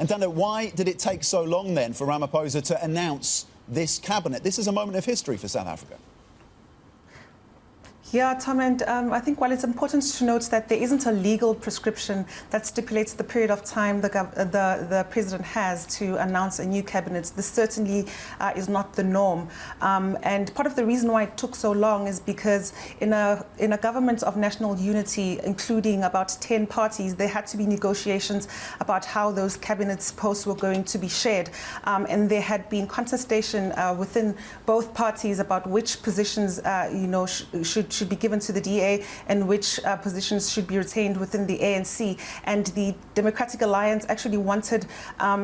And Ntando, why did it take so long then for Ramaphosa to announce this cabinet? This is a moment of history for South Africa. Yeah, Tom, and I think while it's important to note that there isn't a legal prescription that stipulates the period of time the president has to announce a new cabinet, this certainly is not the norm. And part of the reason why it took so long is because in a government of national unity, including about 10 parties, there had to be negotiations about how those cabinet posts were going to be shared. And there had been contestation within both parties about which positions, should be given to the DA and which positions should be retained within the ANC. And the Democratic Alliance actually wanted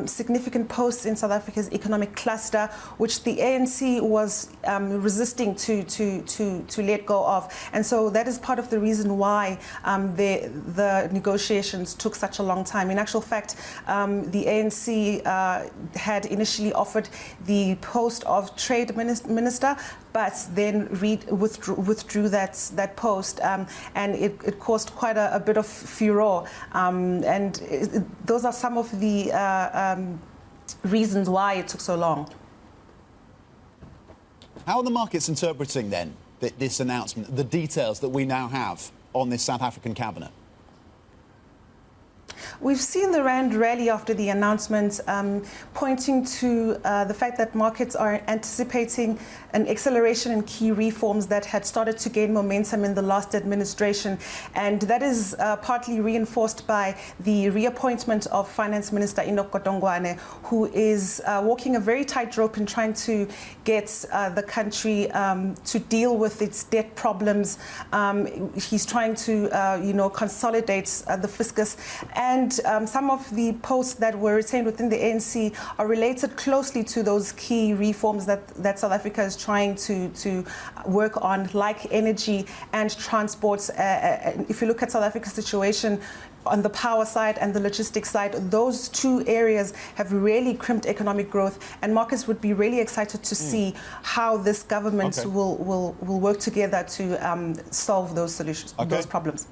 significant posts in South Africa's economic cluster, which the ANC was resisting to let go of. And so that is part of the reason why the negotiations took such a long time. In actual fact, the ANC had initially offered the post of Trade Minister, but then withdrew that post, and it caused quite a bit of furor. Those are some of the reasons why it took so long. How are the markets interpreting then this announcement, the details that we now have on this South African cabinet? We've seen the Rand rally after the announcement, pointing to the fact that markets are anticipating an acceleration in key reforms that had started to gain momentum in the last administration. And that is partly reinforced by the reappointment of Finance Minister Ntando Thukwana, who is walking a very tight rope in trying to get the country to deal with its debt problems. He's trying to, consolidate the fiscus. And some of the posts that were retained within the ANC are related closely to those key reforms that South Africa is trying to work on, like energy and transport. If you look at South Africa's situation on the power side and the logistics side, those two areas have really crimped economic growth, and markets would be really excited to see how this government will work together to solve those solutions, those problems.